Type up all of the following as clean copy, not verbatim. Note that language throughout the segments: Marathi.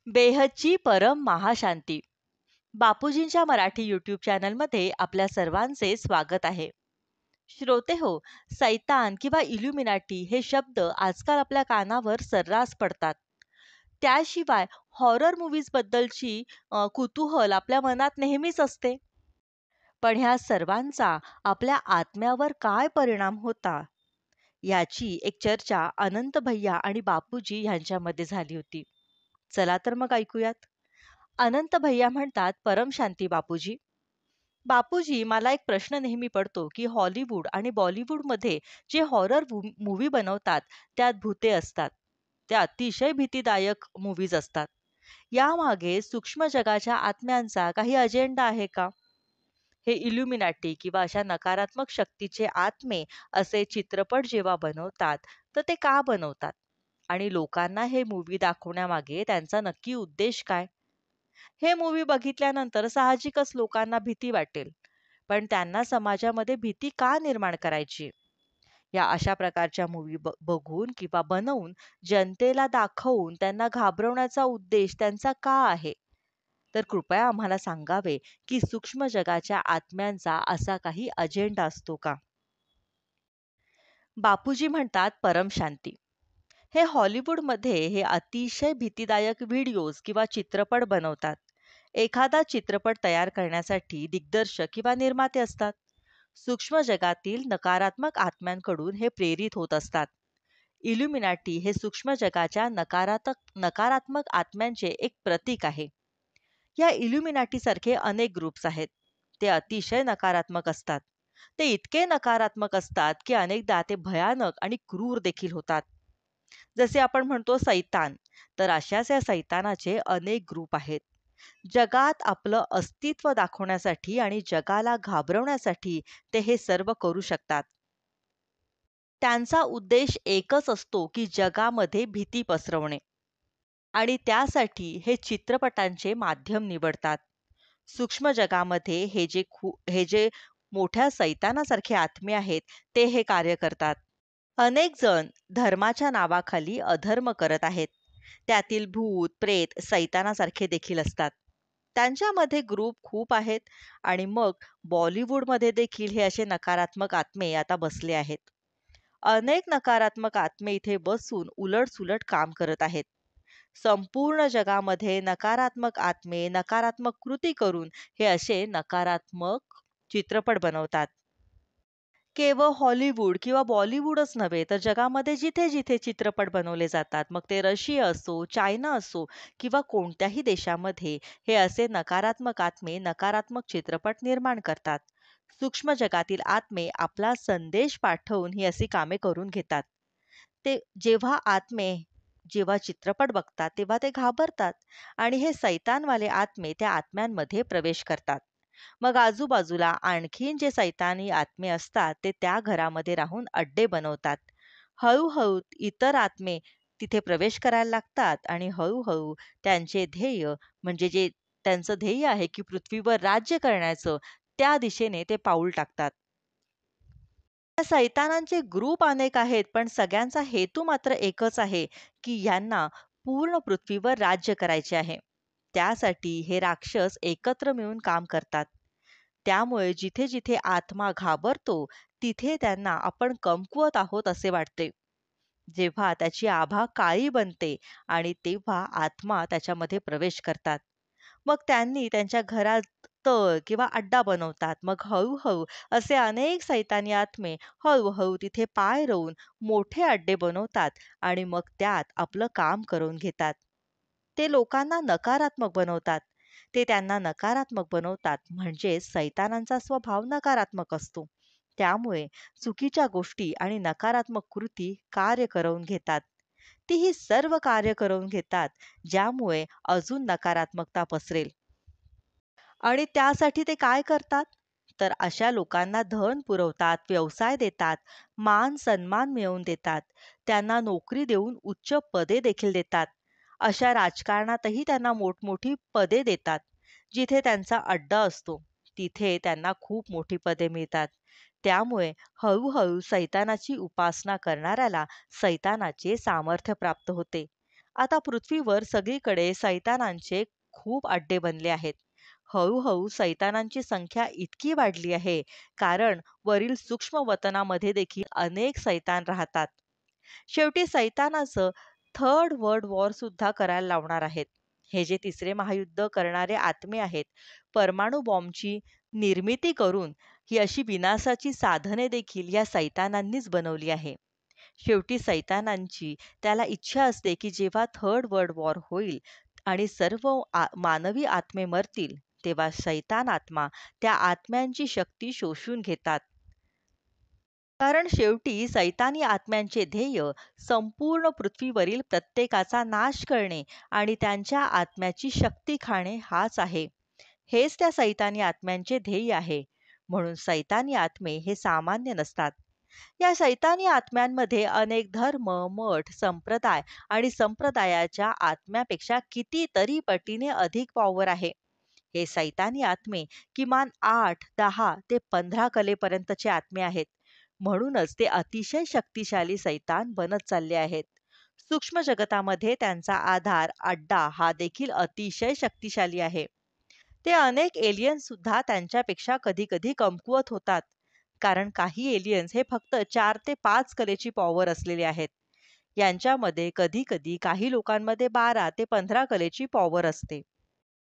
बेहदची परम महाशांती. बापूजींच्या मराठी यूट्यूब चॅनलमध्ये आपल्या सर्वांचे स्वागत आहे. श्रोते हो, सैतान किंवा इल्युमिनाटी हे शब्द आजकाल आपल्या कानावर सर्रास पडतात. त्याशिवाय हॉरर मूव्हीज बद्दलची कुतूहल आपल्या मनात नेहमीच असते. पण ह्या सर्वांचा आपल्या आत्म्यावर काय परिणाम होता याची एक चर्चा अनंत भैया आणि बापूजी यांच्यामध्ये झाली होती. चला तर मग ऐकूयात. अनंत भैया म्हणतात, परमशांती बापूजी. बापूजी, मला एक प्रश्न नेहमी पडतो की हॉलिवूड आणि बॉलिवूडमध्ये जे हॉरर मूव्ही बनवतात त्यात भूते असतात. त्या अतिशय भीतीदायक मूव्हीज असतात. यामागे सूक्ष्म जगाच्या आत्म्यांचा काही अजेंडा आहे का? हे इल्युमिनाटी किंवा अशा नकारात्मक शक्तीचे आत्मे असे चित्रपट जेव्हा बनवतात, तर ते का बनवतात? आणि लोकांना हे मूव्ही दाखवण्यामागे त्यांचा नक्की उद्देश काय? हे मूव्ही बघितल्यानंतर साहजिकच लोकांना भीती वाटेल. पण त्यांना समाजामध्ये भीती का निर्माण करायची? या अशा प्रकारच्या मूव्ही बघून किंवा बनवून जनतेला दाखवून त्यांना घाबरवण्याचा उद्देश त्यांचा का आहे? तर कृपया आम्हाला सांगावे की सूक्ष्म जगाच्या आत्म्यांचा असा काही अजेंडा असतो का? बापूजी म्हणतात, परमशांती. हे हॉलिवूडमध्ये हे अतिशय भीतीदायक व्हिडिओज किंवा चित्रपट बनवतात. एखादा चित्रपट तयार करण्यासाठी दिग्दर्शक किंवा निर्माते असतात. सूक्ष्म जगातील नकारात्मक आत्म्यांकडून हे प्रेरित होत असतात. इल्युमिनाटी हे सूक्ष्म जगाच्या नकारात्मक आत्म्यांचे एक प्रतीक आहे. या इल्युमिनाटी सारखे अनेक ग्रुप्स आहेत. ते अतिशय नकारात्मक असतात. ते इतके नकारात्मक असतात की अनेकदा ते भयानक आणि क्रूर देखील होतात. जसे आपण म्हणतो सैतान, तर अशाच या सैतानाचे अनेक ग्रुप आहेत. जगात आपलं अस्तित्व दाखवण्यासाठी आणि जगाला घाबरवण्यासाठी ते हे सर्व करू शकतात. त्यांचा उद्देश एकच असतो की जगामध्ये भीती पसरवणे. आणि त्यासाठी हे चित्रपटांचे माध्यम निवडतात. सूक्ष्म जगामध्ये हे जे मोठ्या सैतानासारखे आत्मे आहेत, ते हे कार्य करतात. अनेक जण धर्माच्या नावाखाली अधर्म करत आहेत. त्यातील भूत, प्रेत, सैतानासारखे देखील असतात. त्यांच्यामध्ये ग्रुप खूप आहेत आणि मग बॉलिवूडमध्ये देखील हे असे नकारात्मक आत्मे आता बसले आहेत. अनेक नकारात्मक आत्मे इथे बसून उलट-सुलट काम करत आहेत. संपूर्ण जगामध्ये नकारात्मक आत्मे नकारात्मक कृती करून हे असे नकारात्मक चित्रपट बनवतात. केवळ हॉलिवूड किंवा बॉलिवूडच नव्हे तर जगामध्ये जिथे जिथे चित्रपट बनवले जातात, मग ते रशिया असो, चायना असो किंवा कोणत्याही देशामध्ये, हे असे नकारात्मक आत्मे नकारात्मक चित्रपट निर्माण करतात. सूक्ष्म जगातील आत्मे आपला संदेश पाठवून ही अशी कामे करून घेतात. ते जेव्हा चित्रपट बघतात तेव्हा ते घाबरतात आणि हे सैतानवाले आत्मे त्या आत्म्यांमध्ये प्रवेश करतात. मग आजूबाजूला आणखीन जे सैतानी आत्मे असतात ते त्या घरामध्ये राहून अड्डे बनवतात. हळूहळू इतर आत्मे तिथे प्रवेश करायला लागतात आणि हळूहळू त्यांचे ध्येय, म्हणजे जे त्यांचं ध्येय आहे की पृथ्वीवर राज्य करण्याचं, त्या दिशेने ते पाऊल टाकतात. त्या सैतानांचे ग्रुप अनेक आहेत, पण सगळ्यांचा हेतू मात्र एकच आहे, की यांना पूर्ण पृथ्वीवर राज्य करायचे आहे. त्यासाठी हे राक्षस एकत्र मिळून काम करतात. त्यामुळे जिथे-जिथे आत्मा घाबरतो, तिथे त्यांना आपण कमकुवत आहोत असे वाटते. जेव्हा त्याची आभा काळी बनते आणि तेव्हा आत्मा त्याच्यामध्ये प्रवेश करतात. मग त्यांनी त्यांच्या घरात तळ किंवा अड्डा बनवतात. मग हळू असे अनेक सैतानी आत्मे हळू तिथे पाय रोवून मोठे अड्डे बनवतात आणि मग त्यात आपलं काम करून घेतात. ते लोकांना नकारात्मक बनवतात. ते त्यांना नकारात्मक बनवतात म्हणजे सैतानांचा स्वभाव नकारात्मक असतो. त्यामुळे चुकीच्या गोष्टी आणि नकारात्मक कृती कार्य करवून घेतात. ती ही सर्व कार्य करवून घेतात, ज्यामुळे अजून नकारात्मकता पसरेल. आणि त्यासाठी ते काय करतात? तर अशा लोकांना धन पुरवतात, व्यवसाय देतात, मान-सन्मान मिळवून देतात. त्यांना नोकरी देऊन उच्च पदे देखील देतात. अशा राजकारणातही त्यांना मोठमोठी पदे देतात. जिथे त्यांचा अड्डा असतो, तिथे त्यांना खूप मोठी पदे मिळतात. त्यामुळे हळू सैतानाची उपासना करणाऱ्याला सैतानाचे सामर्थ्य प्राप्त होते आता पृथ्वीवर सगळीकडे सैतानांचे खूप अड्डे बनले आहेत. हळूहळू सैतानांची संख्या इतकी वाढली आहे, कारण वरील सूक्ष्म वतनामध्ये देखील अनेक सैतान राहतात. शेवटी सैतानाचं थर्ड वर्ल्ड वॉर सुद्धा करायला लावणार आहेत. हे जे तिसरे महायुद्ध करणारे आत्मे आहेत, परमाणु बॉम्बची निर्मिती करून ही अशी विनाशाची साधने देखील या सैतानांनीच बनवली आहे. शेवटी सैतानांची त्याला इच्छा असते, की जेव्हा थर्ड वर्ल्ड वॉर होईल आणि सर्व मानवी आत्मे मरतील, तेव्हा सैतान आत्मा त्या आत्म्यांची शक्ती शोषून घेतात. कारण शेवटी सैतानी आत्म्यांचे ध्येय संपूर्ण पृथ्वीवरील प्रत्येकाचा नाश करणे आणि त्यांच्या आत्म्याची शक्ती खाणे हाच आहे. हेच त्या सैतानी आत्म्यांचे ध्येय आहे. म्हणून सैतानी आत्मे हे सामान्य नसतात. या शैतानी आत्म्यांमध्ये अनेक धर्म, मठ, संप्रदाय आणि संप्रदायाच्या आत्म्यापेक्षा कितीतरी पटीने अधिक पॉवर आहे. हे सैतानी आत्मे किमान 8, 10 ते 15 कलेपर्यंतचे आत्मे आहेत. म्हणूनच ते अतिशय शक्तिशाली सैतान बनत चालले आहेत. सूक्ष्म जगतामध्ये त्यांचा आधार, अड्डा हा देखील अतिशय शक्तिशाली आहे. ते अनेक एलियन्स सुद्धा त्यांच्यापेक्षा कधी-कधी कमकुवत होतात. कारण काही एलियन्स हे फक्त 4 ते 5 कलेची पॉवर असलेले आहेत. यांच्यामध्ये कधी-कधी काही लोकांमध्ये 12 ते 15 कलेची पॉवर असते.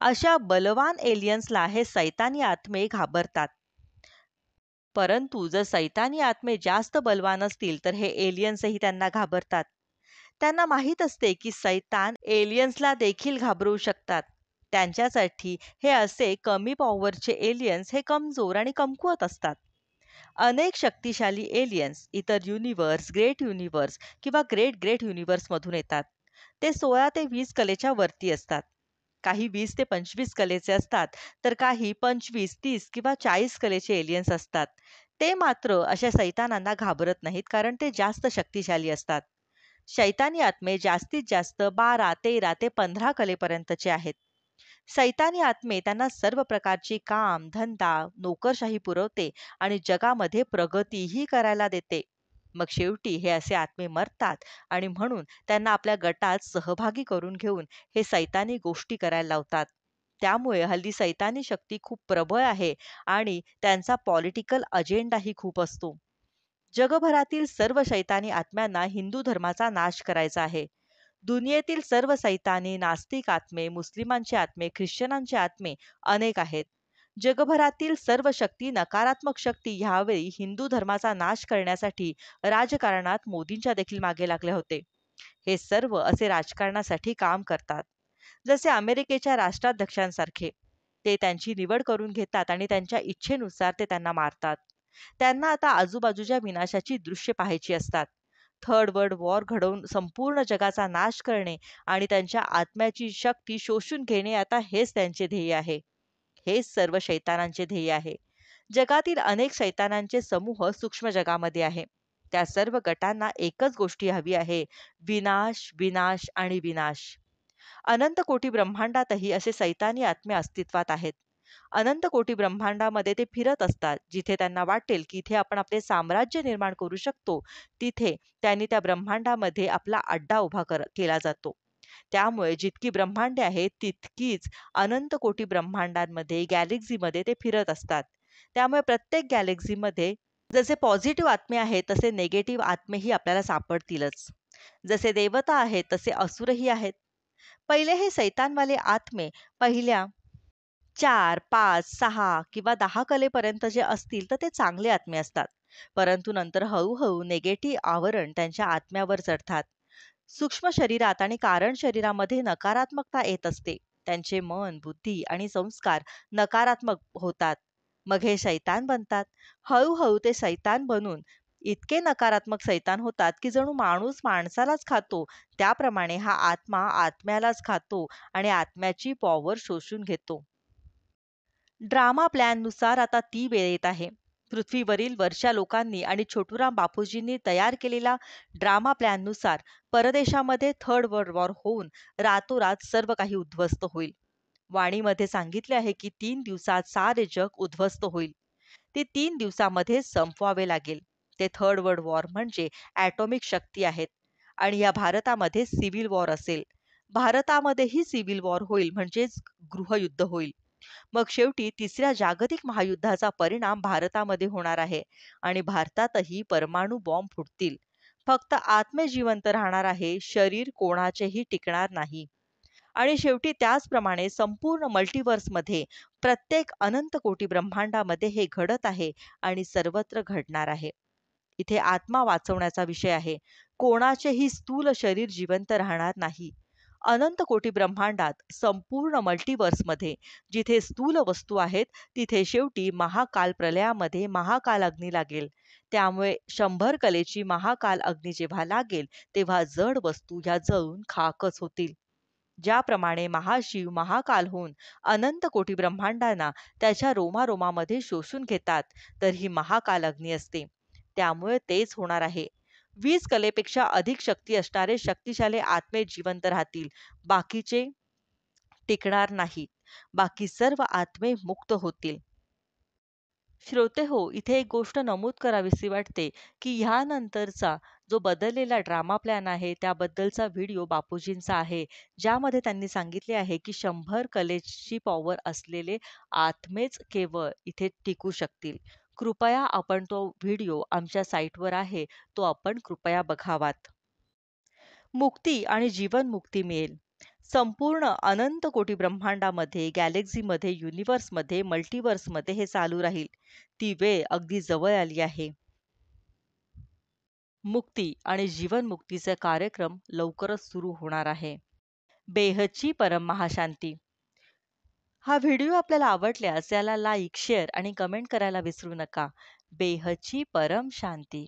अशा बलवान एलियन्सला हे सैतानी आत्मे घाबरतात. परंतु जर सैतानी आत्मे जास्त बलवान असतील तर हे एलियन्सही त्यांना घाबरतात. त्यांना माहीत असते की सैतान एलियन्सला देखील घाबरवू शकतात. त्यांच्यासाठी हे असे कमी पॉवरचे एलियन्स हे कमजोर आणि कमकुवत असतात. अनेक शक्तिशाली एलियन्स इतर युनिव्हर्स, ग्रेट युनिव्हर्स किंवा ग्रेट ग्रेट युनिव्हर्स मधून येतात. ते 16 ते 20 कलेच्या वरती असतात. काही 20 ते 25 कलेचे असतात, तर काही 25, 30 किंवा 40 कलेचे एलियन्स असतात. ते मात्र अशा सैतानांना घाबरत नाहीत, कारण ते जास्त शक्तिशाली असतात. शैतानी आत्मे जास्तीत जास्त 12, 13 ते 15 कलेपर्यंतचे आहेत. सैतानी आत्मे त्यांना सर्व प्रकारची काम, धंदा, नोकरशाही पुरवते आणि जगामध्ये प्रगतीही करायला देते. मग शेवटी हे असे आत्मे मरतात आणि म्हणून त्यांना आपल्या गटात सहभागी करून घेऊन हे सैतानी गोष्टी करायला लावतात. त्यामुळे हल्ली सैतानी शक्ती खूप प्रबळ आहे आणि त्यांचा पॉलिटिकल अजेंडाही खूप असतो. जगभरातील सर्व शैतानी आत्म्यांना हिंदू धर्माचा नाश करायचा आहे. दुनियेतील सर्व सैतानी, नास्तिक आत्मे, मुस्लिमांचे आत्मे, ख्रिश्चनांचे आत्मे अनेक आहेत. जगभरातील सर्व शक्ती, नकारात्मक शक्ती ह्यावेळी हिंदू धर्माचा नाश करण्यासाठी राजकारणात मोदींच्या देखील मागे लागले होते. हे सर्व असे राजकारणासाठी काम करतात. जसे अमेरिकेच्या राष्ट्राध्यक्षांसारखे. ते त्यांची निवड करून घेतात आणि त्यांच्या इच्छेनुसार ते त्यांना मारतात. त्यांना आता आजूबाजूच्या विनाशाची दृश्य पाहायची असतात. थर्ड वर्ल्ड वॉर घडवून संपूर्ण जगाचा नाश करणे आणि त्यांच्या आत्म्याची शक्ती शोषून घेणे आता हेच त्यांचे ध्येय आहे. हेच सर्व शैतानांचे ध्येय आहे. जगातील अनेक शैतानांचे समूह सूक्ष्म जगामध्ये आहे. त्या सर्व गटांना एकच गोष्टी हवी आहे: विनाश, विनाश आणि विनाश. अनंत कोटी ब्रह्मांडातही असे सैतानी आत्मे अस्तित्वात आहेत. अनंत कोटी ब्रह्मांडामध्ये ते फिरत असतात. जिथे त्यांना वाटेल की इथे आपण आपले साम्राज्य निर्माण करू शकतो, तिथे त्यांनी त्या ब्रह्मांडामध्ये आपला अड्डा उभा केला जातो. त्यामुळे जितकी ब्रह्मांडे आहेत तितकीच अनंत कोटी ब्रह्मांडांमध्ये, गॅलेक्सीमध्ये ते फिरत असतात. त्यामुळे प्रत्येक गॅलेक्सीमध्ये जसे पॉझिटिव्ह आत्मे आहेत, तसे निगेटिव्ह आत्मेही आपल्याला सापडतीलच. जसे देवता आहेत, तसे असुरही आहेत. पहिले हे सैतानवाले आत्मे पहिल्या 4, 5, 6 किंवा 10 कलेपर्यंत जे असतील तर ते चांगले आत्मे असतात. परंतु नंतर हळूहळू निगेटिव्ह आवरण त्यांच्या आत्म्यावर चढतात. सूक्ष्म शरीरात आणि कारण शरीरामध्ये नकारात्मकता येत असते. त्यांचे मन, बुद्धी आणि संस्कार नकारात्मक होतात. मग हे शैतान बनतात. हळूहळू ते शैतान बनून इतके नकारात्मक शैतान होतात की जणू माणूस माणसालाच खातो, त्याप्रमाणे हा आत्मा आत्म्यालाच खातो आणि आत्म्याची पॉवर शोषून घेतो. ड्रामा प्लॅननुसार आता ती वेळ येत आहे. पृथ्वीवरील वरच्या लोकांनी आणि छोटूराम बापूजींनी तयार केलेल्या ड्रामा प्लॅननुसार परदेशामध्ये थर्ड वर्ल्ड वॉर होऊन रातोरात सर्व काही उद्ध्वस्त होईल. वाणीमध्ये सांगितले आहे की 3 दिवसात सारे जग उद्ध्वस्त होईल. ते 3 दिवसामध्ये संपवावे लागेल. ते थर्ड वर्ल्ड वॉर म्हणजे ॲटॉमिक शक्ती आहेत. आणि या भारतामध्ये सिव्हिल वॉर असेल. भारतामध्येही सिव्हिल वॉर होईल म्हणजेच गृहयुद्ध होईल. मग शेवटी तिसऱ्या जागतिक महायुद्धाचा परिणाम भारतामध्ये होणार आहे आणि भारतातही परमाणु बॉम्ब फुटतील. फक्त आत्मे जिवंत राहणार आहे, शरीर कोणाचेही टिकणार नाही. आणि शेवटी त्याचप्रमाणे संपूर्ण मल्टिवर्समध्ये प्रत्येक अनंत कोटी ब्रह्मांडामध्ये हे घडत आहे आणि सर्वत्र घडणार आहे. इथे आत्मा वाचवण्याचा विषय आहे. कोणाचेही स्थूल शरीर जिवंत राहणार नाही. अनंत कोटी ब्रह्मांडात संपूर्ण मल्टिवर्समध्ये जिथे स्थूल वस्तू आहेत, तिथे शेवटी महाकाल प्रलयामध्ये महाकाल अग्नी लागेल. त्यामुळे 100 कलेची महाकाल अग्नी जेव्हा लागेल, तेव्हा जड वस्तू ह्या जळून खाकच होतील. ज्याप्रमाणे महाशिव महाकाल होऊन अनंत कोटी ब्रह्मांडांना त्याच्या रोमारोमामध्ये शोषून घेतात, तर ही महाकाल अग्नी असते. त्यामुळे तेच होणार आहे. 20 कलेपेक्षा अधिक शक्ती असणारे शक्तिशाली आत्मे जिवंत राहतील. बाकीचे टिकणार नाहीत. बाकी सर्व आत्मे मुक्त होतील. श्रोते हो, इथे एक गोष्ट नमूद करावीशी वाटते, की ह्यानंतरचा जो बदललेला ड्रामा प्लॅन आहे, त्याबद्दलचा व्हिडिओ बापूजींचा आहे, ज्यामध्ये त्यांनी सांगितले आहे, की 100 कलेची पॉवर असलेले आत्मेच केवळ इथे टिकू शकतील. कृपया आपण तो व्हिडिओ आमच्या साईटवर आहे, तो आपण कृपया बघावात. मुक्ती आणि जीवनमुक्ती मिळेल. संपूर्ण अनंत कोटी ब्रह्मांडामध्ये, गॅलेक्सीमध्ये, युनिव्हर्समध्ये, मल्टिव्हर्समध्ये हे चालू राहील. ती वेळ अगदी जवळ आली आहे. मुक्ती आणि जीवनमुक्तीचे कार्यक्रम लवकरच सुरू होणार आहे. बेहदची परम महाशांती. हा व्हिडिओ आपल्याला आवडल्यास याला लाईक, शेअर आणि कमेंट करायला विसरू नका. बेहदची परम शांती.